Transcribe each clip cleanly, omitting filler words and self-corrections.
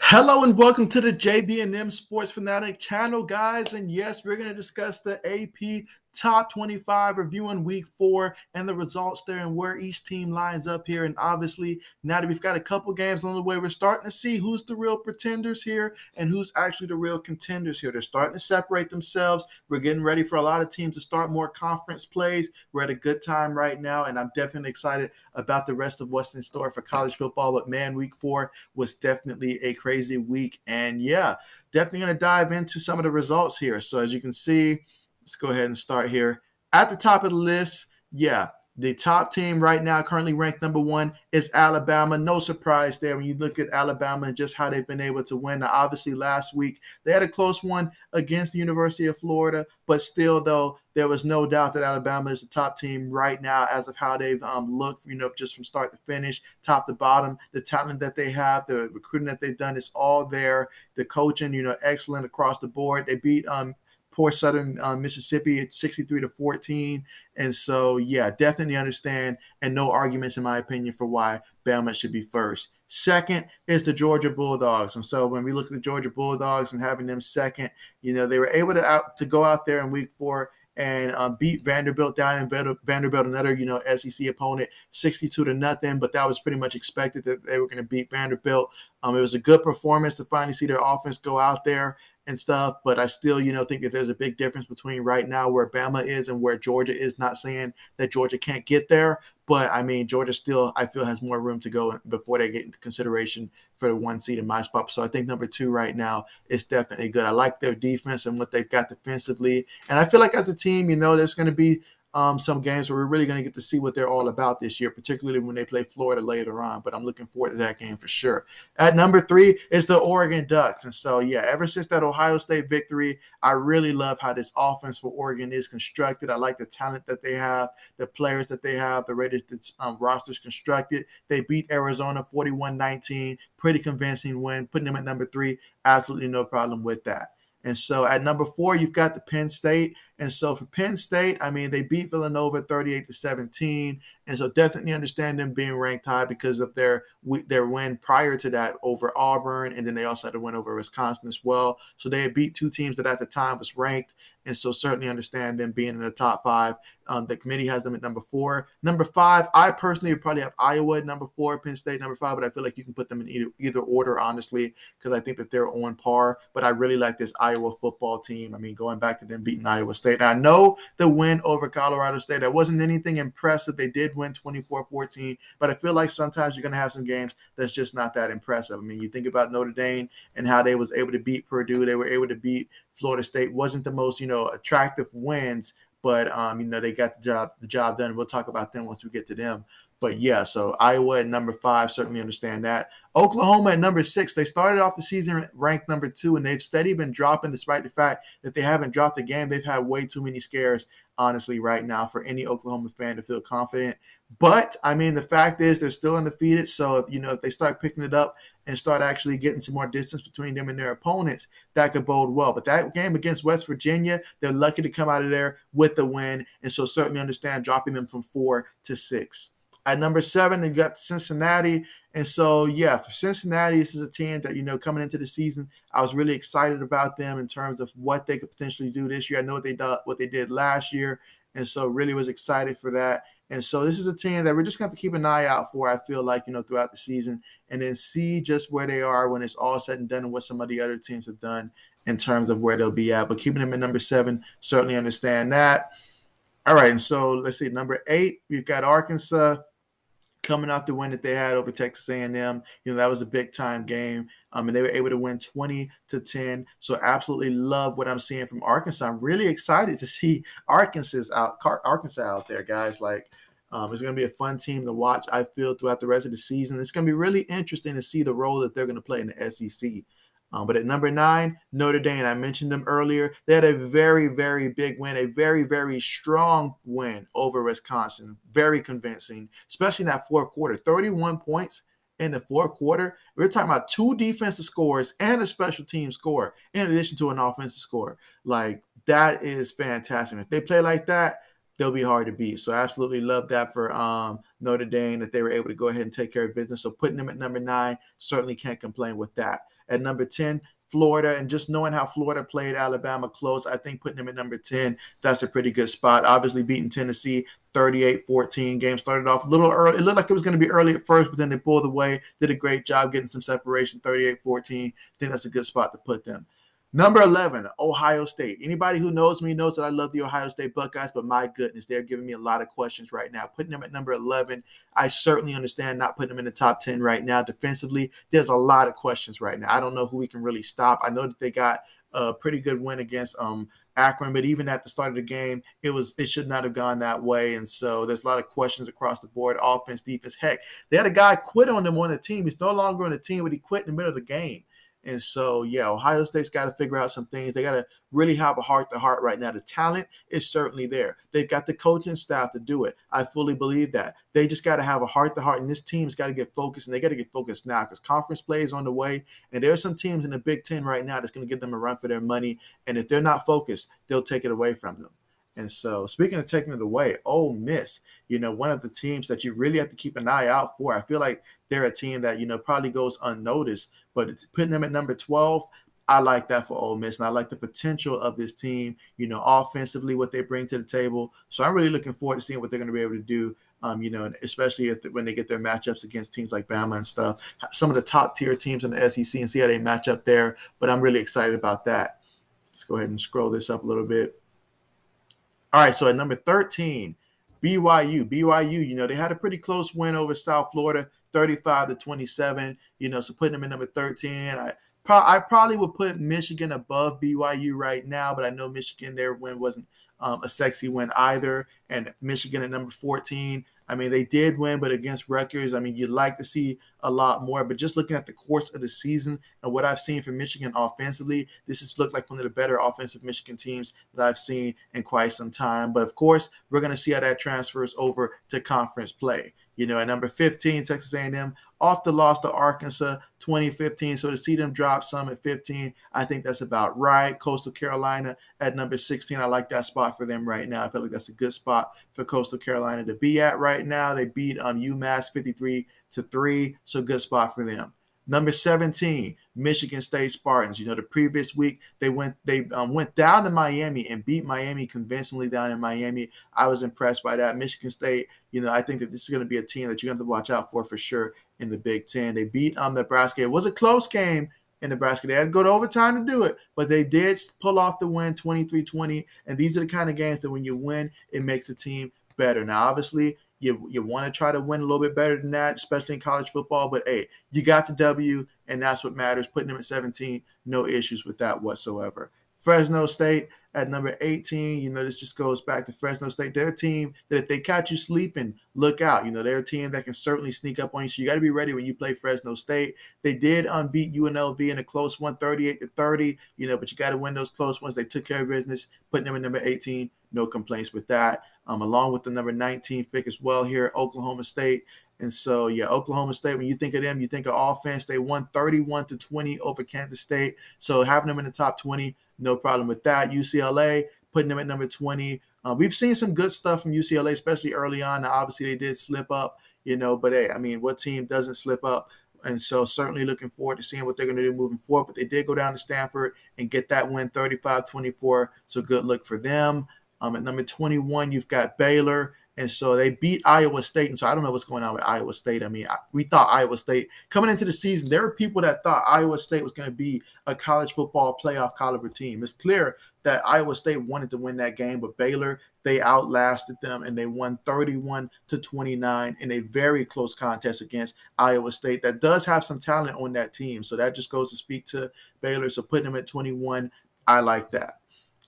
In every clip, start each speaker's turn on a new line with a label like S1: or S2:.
S1: Hello and welcome to the JB&M Sports Fanatic channel, guys. And yes, we're going to discuss the AP Top 25 reviewing Week 4 and the results there and where each team lines up here. And obviously, now that we've got a couple games on the way, we're starting to see who's the real pretenders here and who's actually the real contenders here. They're starting to separate themselves. We're getting ready for a lot of teams to start more conference plays. We're at a good time right now, and I'm definitely excited about the rest of what's in store for college football. But man, Week 4 was definitely a crazy week. And yeah, definitely going to dive into some of the results here. So as you can see, let's go ahead and start here. At the top of the list, the top team right now, currently ranked number 1, is Alabama. No surprise there when you look at Alabama and just how they've been able to win. Now, obviously, last week they had a close one against the University of Florida, but still, though, there was no doubt that Alabama is the top team right now as of how they've looked, just from start to finish, top to bottom. The talent that they have, the recruiting that they've done is all there. The coaching, excellent across the board. They beat poor Southern Mississippi at 63-14. And so, definitely understand and no arguments, in my opinion, for why Bama should be first. Second is the Georgia Bulldogs. And so when we look at the Georgia Bulldogs and having them second, they were able to go out there in Week 4 and beat Vanderbilt down in Vanderbilt, another, SEC opponent, 62-0. But that was pretty much expected that they were going to beat Vanderbilt. It was a good performance to finally see their offense go out there and stuff. But I still, think that there's a big difference between right now where Bama is and where Georgia is. Not saying that Georgia can't get there, but I mean, Georgia still, I feel, has more room to go before they get into consideration for the 1 seed in my spot. So I think number 2 right now is definitely good. I like their defense and what they've got defensively. And I feel like as a team, there's going to be some games where we're really going to get to see what they're all about this year, particularly when they play Florida later on. But I'm looking forward to that game for sure. At number 3 is the Oregon Ducks. And so, ever since that Ohio State victory, I really love how this offense for Oregon is constructed. I like the talent that they have, the players that they have, the way this roster's constructed. They beat Arizona 41-19, pretty convincing win, putting them at number 3. Absolutely no problem with that. And so at number 4, you've got the Penn State. And so for Penn State, I mean, they beat Villanova 38-17. And so definitely understand them being ranked high because of their win prior to that over Auburn. And then they also had a win over Wisconsin as well. So they had beat 2 teams that at the time was ranked. And so certainly understand them being in the top 5. The committee has them at number 4. Number 5, I personally would probably have Iowa at number 4, Penn State number 5, but I feel like you can put them in either order, honestly, because I think that they're on par. But I really like this Iowa football team. I mean, going back to them beating Iowa State. Now, I know the win over Colorado State, that wasn't anything impressive. They did win 24-14, but I feel like sometimes you're going to have some games that's just not that impressive. I mean, you think about Notre Dame and how they was able to beat Purdue. They were able to beat Florida State. Wasn't the most, attractive wins, but, they got the job done. We'll talk about them once we get to them. But so Iowa at number 5, certainly understand that. Oklahoma at number 6, they started off the season ranked number 2, and they've steadily been dropping despite the fact that they haven't dropped the game. They've had way too many scares, honestly, right now for any Oklahoma fan to feel confident. But, I mean, the fact is they're still undefeated, so if they start picking it up and start actually getting some more distance between them and their opponents, that could bode well. But that game against West Virginia, they're lucky to come out of there with the win, and so certainly understand dropping them from 4 to 6. At number 7, you've got Cincinnati. And so, for Cincinnati, this is a team that, coming into the season, I was really excited about them in terms of what they could potentially do this year. I know what they did last year, and so really was excited for that. And so this is a team that we're just going to have to keep an eye out for, I feel like, throughout the season, and then see just where they are when it's all said and done and what some of the other teams have done in terms of where they'll be at. But keeping them at number 7, certainly understand that. All right, and so let's see, number 8, we've got Arkansas. Coming off the win that they had over Texas A&M, that was a big-time game, and they were able to win 20-10. So absolutely love what I'm seeing from Arkansas. I'm really excited to see Arkansas out there, guys. Like, it's going to be a fun team to watch, I feel, throughout the rest of the season. It's going to be really interesting to see the role that they're going to play in the SEC. But at number 9, Notre Dame, I mentioned them earlier. They had a very, very big win, a very, very strong win over Wisconsin. Very convincing, especially in that fourth quarter. 31 points in the fourth quarter. We're talking about 2 defensive scores and a special team score in addition to an offensive score. Like, that is fantastic. If they play like that, they'll be hard to beat. So I absolutely love that for Notre Dame, that they were able to go ahead and take care of business. So putting them at number 9, certainly can't complain with that. At number 10, Florida, and just knowing how Florida played Alabama close, I think putting them at number 10, that's a pretty good spot. Obviously beating Tennessee 38-14. Game started off a little early. It looked like it was going to be early at first, but then they pulled away, did a great job getting some separation, 38-14. I think that's a good spot to put them. Number 11, Ohio State. Anybody who knows me knows that I love the Ohio State Buckeyes, but my goodness, they're giving me a lot of questions right now. Putting them at number 11, I certainly understand not putting them in the top 10 right now. Defensively, there's a lot of questions right now. I don't know who we can really stop. I know that they got a pretty good win against Akron, but even at the start of the game, it should not have gone that way. And so there's a lot of questions across the board, offense, defense. Heck, they had a guy quit on them on the team. He's no longer on the team, but he quit in the middle of the game. And so, yeah, Ohio State's got to figure out some things. They got to really have a heart-to-heart right now. The talent is certainly there. They've got the coaching staff to do it. I fully believe that. They just got to have a heart-to-heart, and this team's got to get focused, and they got to get focused now because conference play is on the way, and there are some teams in the Big Ten right now that's going to give them a run for their money, and if they're not focused, they'll take it away from them. And so, speaking of taking it away, Ole Miss, one of the teams that you really have to keep an eye out for. I feel like they're a team that, probably goes unnoticed, but putting them at number 12, I like that for Ole Miss, and I like the potential of this team, offensively, what they bring to the table. So I'm really looking forward to seeing what they're going to be able to do, especially when they get their matchups against teams like Bama and stuff, some of the top-tier teams in the SEC, and see how they match up there. But I'm really excited about that. Let's go ahead and scroll this up a little bit. All right, so at number 13, BYU. BYU, they had a pretty close win over South Florida, 35-27. So putting them in number 13. I probably would put Michigan above BYU right now, but I know Michigan, their win wasn't a sexy win either. And Michigan at number 14. I mean, they did win, but against Rutgers, you'd like to see a lot more. But just looking at the course of the season and what I've seen from Michigan offensively, this has looked like one of the better offensive Michigan teams that I've seen in quite some time. But, of course, we're going to see how that transfers over to conference play. At number 15, Texas A&M, off the loss to Arkansas, 2015. So to see them drop some at 15, I think that's about right. Coastal Carolina at number 16, I like that spot for them right now. I feel like that's a good spot for Coastal Carolina to be at right now. They beat UMass 53-3, so good spot for them. Number 17, Michigan State Spartans. The previous week they went down to Miami and beat Miami convincingly down in Miami. I was impressed by that. Michigan State, I think that this is going to be a team that you're going to have to watch out for sure in the Big Ten. They beat Nebraska. It was a close game in Nebraska. They had to go to overtime to do it, but they did pull off the win 23-20. And these are the kind of games that when you win, it makes the team better. Now, obviously, you want to try to win a little bit better than that, especially in college football. But, hey, you got the W, and that's what matters. Putting them at 17, no issues with that whatsoever. Fresno State at number 18, this just goes back to Fresno State. They're a team that if they catch you sleeping, look out. They're a team that can certainly sneak up on you. So you got to be ready when you play Fresno State. They did beat UNLV in a close one, 38-30, but you got to win those close ones. They took care of business, putting them at number 18. No complaints with that. Along with the number 19 pick as well here, Oklahoma State. And so, yeah, Oklahoma State, when you think of them, you think of offense. They won 31-20 over Kansas State. So having them in the top 20, no problem with that. UCLA, putting them at number 20. We've seen some good stuff from UCLA, especially early on. Now, obviously, they did slip up, but, hey, what team doesn't slip up? And so certainly looking forward to seeing what they're going to do moving forward. But they did go down to Stanford and get that win 35-24. So good look for them. At number 21, you've got Baylor. And so they beat Iowa State. And so I don't know what's going on with Iowa State. We thought Iowa State, coming into the season, there were people that thought Iowa State was going to be a college football playoff caliber team. It's clear that Iowa State wanted to win that game, but Baylor, they outlasted them, and they won 31-29 in a very close contest against Iowa State that does have some talent on that team. So that just goes to speak to Baylor. So putting them at 21, I like that.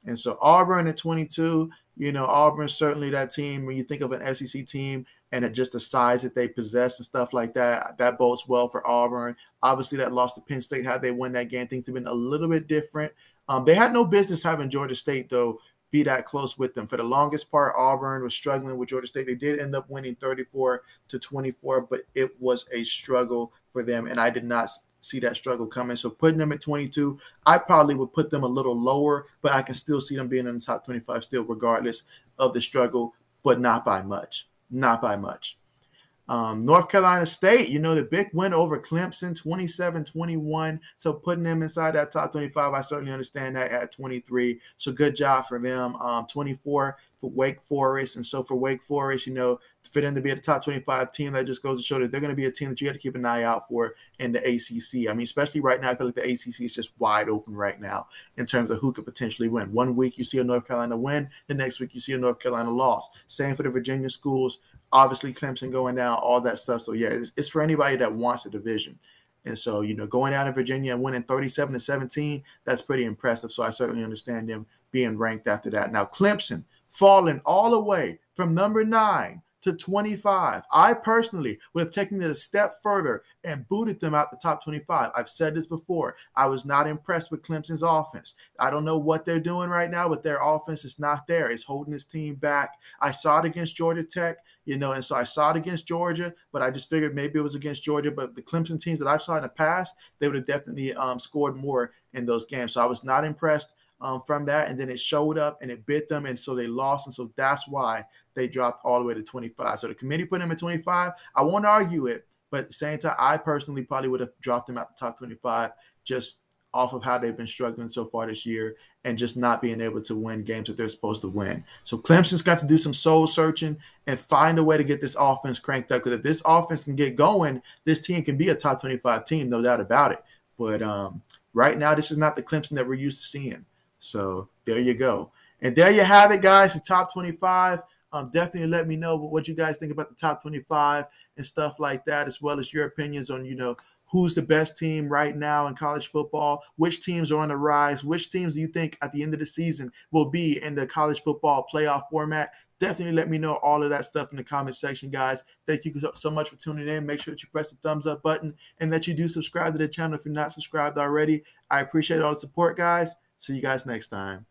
S1: And so Auburn at 22, Auburn's certainly that team. When you think of an SEC team and just the size that they possess and stuff like that, that bodes well for Auburn. Obviously, that loss to Penn State, had they won that game, things have been a little bit different. They had no business having Georgia State, though, be that close with them. For the longest part, Auburn was struggling with Georgia State. They did end up winning 34-24, but it was a struggle for them, and I did not see that struggle coming. So putting them at 22, I probably would put them a little lower, but I can still see them being in the top 25 still, regardless of the struggle, but not by much. Not by much. North Carolina State, the big win over Clemson, 27-21. So putting them inside that top 25, I certainly understand that at 23. So good job for them. 24 for Wake Forest. And so for Wake Forest, for them to be at the top 25 team, that just goes to show that they're going to be a team that you have to keep an eye out for in the ACC. I mean, especially right now, I feel like the ACC is just wide open right now in terms of who could potentially win. One week you see a North Carolina win, the next week you see a North Carolina loss. Same for the Virginia schools. Obviously, Clemson going down, all that stuff. So, yeah, it's for anybody that wants a division. And so, going down to Virginia and winning 37-17, that's pretty impressive. So I certainly understand them being ranked after that. Now, Clemson falling all the way from number 9 to 25. I personally would have taken it a step further and booted them out the top 25. I've said this before. I was not impressed with Clemson's offense. I don't know what they're doing right now, but their offense is not there. It's holding this team back. I saw it against Georgia Tech, and so I saw it against Georgia, but I just figured maybe it was against Georgia. But the Clemson teams that I've saw in the past, they would have definitely scored more in those games. So I was not impressed from that, and then it showed up and it bit them, and so they lost, and so that's why they dropped all the way to 25. So the committee put them at 25. I won't argue it, but at the same time, I personally probably would have dropped them out the top 25 just off of how they've been struggling so far this year and just not being able to win games that they're supposed to win. So Clemson's got to do some soul searching and find a way to get this offense cranked up, because if this offense can get going, this team can be a top 25 team, no doubt about it. But right now, this is not the Clemson that we're used to seeing. So there you go. And there you have it, guys, the top 25. Definitely let me know what you guys think about the top 25 and stuff like that, as well as your opinions on, who's the best team right now in college football, which teams are on the rise, which teams do you think at the end of the season will be in the college football playoff format. Definitely let me know all of that stuff in the comment section, guys. Thank you so much for tuning in. Make sure that you press the thumbs up button and that you do subscribe to the channel if you're not subscribed already. I appreciate all the support, guys. See you guys next time.